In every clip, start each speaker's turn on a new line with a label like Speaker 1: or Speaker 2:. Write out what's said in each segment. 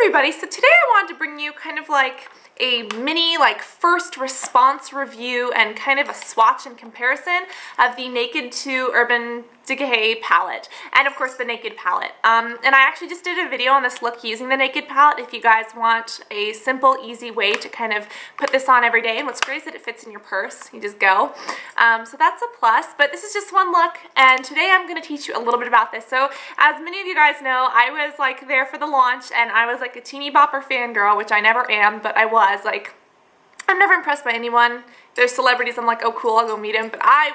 Speaker 1: everybody, so today I wanted to bring you kind of like a mini first response review and kind of a swatch and comparison of the Naked2 Urban Decay palette and of course the Naked palette. And I actually just did a video on this look using the Naked palette if you guys want a simple, easy way to kind of put this on every day. And what's great is that it fits in your purse. You just go. So that's a plus, but this is just one look, and today I'm going to teach you a little bit about this. So as many of you guys know, I was there for the launch, and I was like a teeny bopper fangirl, which I never am, but I was I'm never impressed by anyone. There's celebrities, I'm like, oh cool, I'll go meet him. But I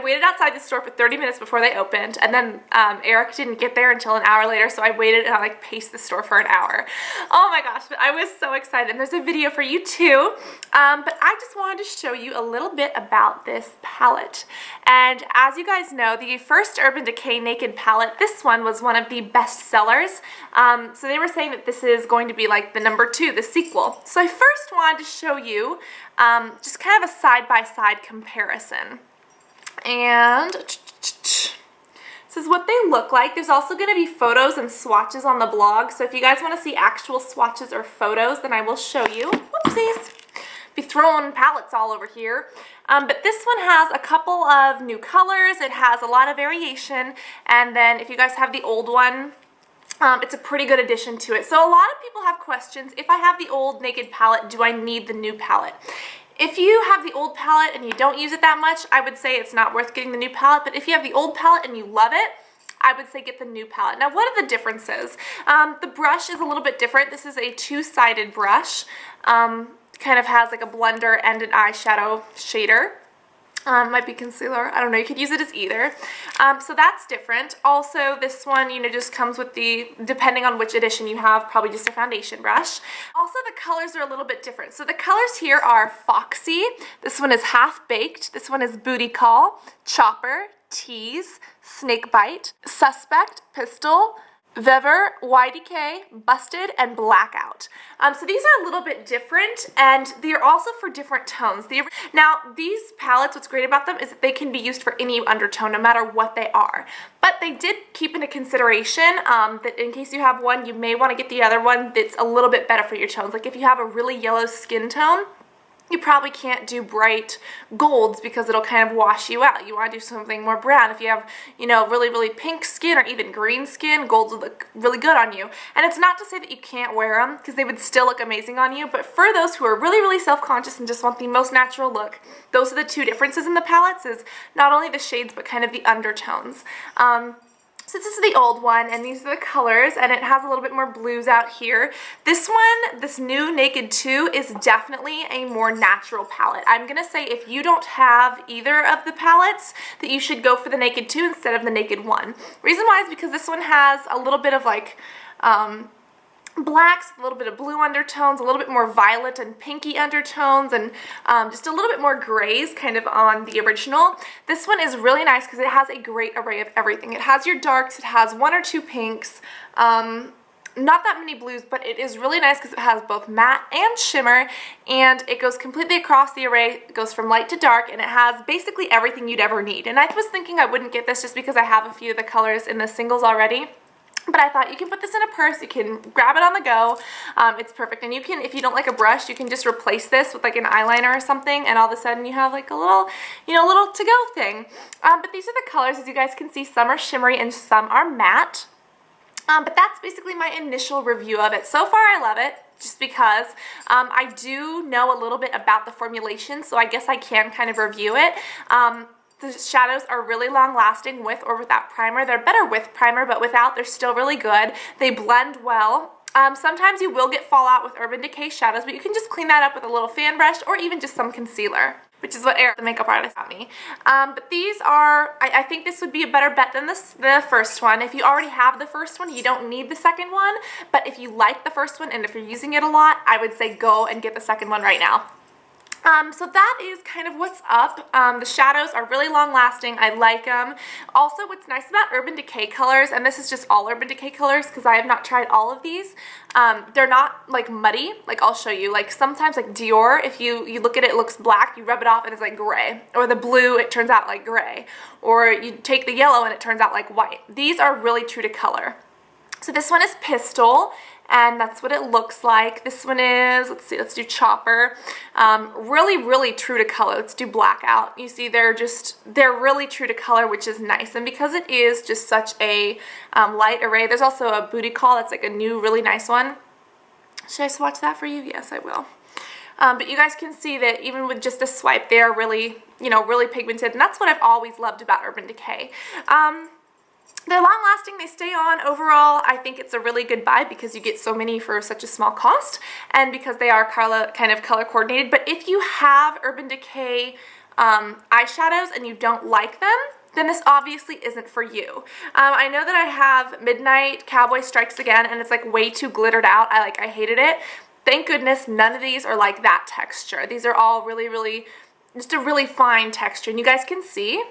Speaker 1: waited outside the store for 30 minutes before they opened, and then Eric didn't get there until an hour later, so I waited and I paced the store for an hour. Oh my gosh, but I was so excited, and there's a video for you too. But I just wanted to show you a little bit about this palette. And as you guys know, the first Urban Decay Naked palette, this one was one of the best sellers. So they were saying that this is going to be like the #2, the sequel. So I first wanted to show you just kind of a side-by-side comparison. And this is what they look like. There's also going to be photos and swatches on the blog, so if you guys want to see actual swatches or photos, then I will show you. Whoopsies. Be throwing palettes all over here. But this one has a couple of new colors. It has a lot of variation, and then if you guys have the old one, it's a pretty good addition to it. So a lot of people have questions. If I have the old Naked palette, do I need the new palette? If you have the old palette and you don't use it that much, I would say it's not worth getting the new palette. But if you have the old palette and you love it, I would say get the new palette. Now, what are the differences? The brush is a little bit different. This is a two-sided brush. Kind of has like a blender and an eyeshadow shader. Might be concealer. I don't know. You could use it as either. So that's different. Also, this one, just comes with the, depending on which edition you have, probably just a foundation brush. Also, the colors are a little bit different. So the colors here are Foxy. This one is Half Baked. This one is Booty Call, Chopper, Tease, Snakebite, Suspect, Pistol, Vever, YDK, Busted, and Blackout. So these are a little bit different, and they are also for different tones. Now, these palettes, what's great about them is that they can be used for any undertone, no matter what they are. But they did keep into consideration that in case you have one, you may want to get the other one that's a little bit better for your tones. Like if you have a really yellow skin tone, you probably can't do bright golds because it'll kind of wash you out. You want to do something more brown. If you have, really, really pink skin or even green skin, golds would look really good on you. And it's not to say that you can't wear them because they would still look amazing on you, but for those who are really, really self-conscious and just want the most natural look, those are the two differences in the palettes, is not only the shades but kind of the undertones. So this is the old one, and these are the colors, and it has a little bit more blues out here. This one, this new Naked2, is definitely a more natural palette. I'm going to say if you don't have either of the palettes, that you should go for the Naked2 instead of the Naked1. Reason why is because this one has a little bit of blacks, a little bit of blue undertones, a little bit more violet and pinky undertones, and just a little bit more grays kind of on the original. This one is really nice because it has a great array of everything. It has your darks, it has 1 or 2 pinks, not that many blues, but it is really nice because it has both matte and shimmer, and it goes completely across the array. It goes from light to dark, and it has basically everything you'd ever need. And I was thinking I wouldn't get this just because I have a few of the colors in the singles already. But I thought you can put this in a purse, you can grab it on the go, it's perfect. And you can, if you don't like a brush, you can just replace this with like an eyeliner or something, and all of a sudden you have like a little, little to-go thing. But these are the colors. As you guys can see, some are shimmery and some are matte. But that's basically my initial review of it. So far I love it, just because I do know a little bit about the formulation, so I guess I can kind of review it. The shadows are really long lasting with or without primer. They're better with primer, but without, they're still really good. They blend well. Sometimes you will get fallout with Urban Decay shadows, but you can just clean that up with a little fan brush or even just some concealer, which is what Eric, the makeup artist, got me. But these are, I think this would be a better bet than the first one. If you already have the first one, you don't need the second one. But if you like the first one and if you're using it a lot, I would say go and get the second one right now. So that is kind of what's up. The shadows are really long lasting. I like them. Also, what's nice about Urban Decay colors, and this is just all Urban Decay colors because I have not tried all of these, they're not like muddy. Like I'll show you. Like sometimes like Dior, if you look at it, it looks black, you rub it off and it's like gray. Or the blue, it turns out like gray. Or you take the yellow and it turns out like white. These are really true to color. So this one is Pistol, and that's what it looks like. This one is, let's see, let's do Chopper. Really, really true to color. Let's do Blackout. You see they're really true to color, which is nice. And because it is just such a light array, there's also a Booty Call. That's like a new, really nice one. Should I swatch that for you? Yes, I will. But you guys can see that even with just a swipe, they are really, you know, really pigmented. And that's what I've always loved about Urban Decay. They're long lasting, they stay on. Overall, I think it's a really good buy because you get so many for such a small cost and because they are kind of color coordinated. But if you have Urban Decay eyeshadows and you don't like them, then this obviously isn't for you. I know that I have Midnight Cowboy Strikes Again and it's like way too glittered out. I hated it. Thank goodness none of these are like that texture. These are all really, really, just a really fine texture. And you guys can see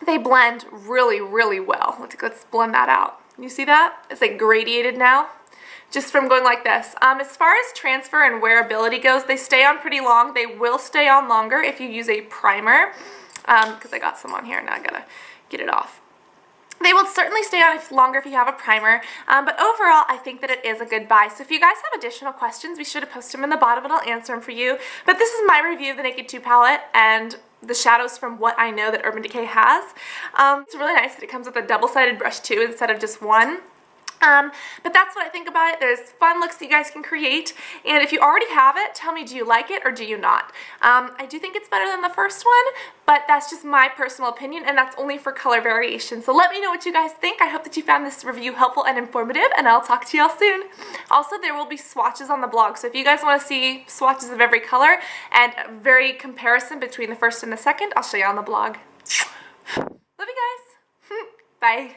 Speaker 1: they blend really, really well. Let's blend that out. You see that? It's like gradiated now, just from going like this. As far as transfer and wearability goes, they stay on pretty long. They will stay on longer if you use a primer, because I got some on here and now I gotta get it off. They will certainly stay on longer if you have a primer, but overall I think that it is a good buy. So if you guys have additional questions, be sure to post them in the bottom and I'll answer them for you. But this is my review of the Naked2 palette and the shadows from what I know that Urban Decay has. It's really nice that it comes with a double-sided brush too instead of just one. But that's what I think about it. There's fun looks that you guys can create, and if you already have it, tell me, do you like it or do you not? I do think it's better than the first one, but that's just my personal opinion, and that's only for color variation. So let me know what you guys think. I hope that you found this review helpful and informative, and I'll talk to y'all soon. Also, there will be swatches on the blog, so if you guys want to see swatches of every color and a very comparison between the first and the second, I'll show you on the blog. Love you guys. Bye.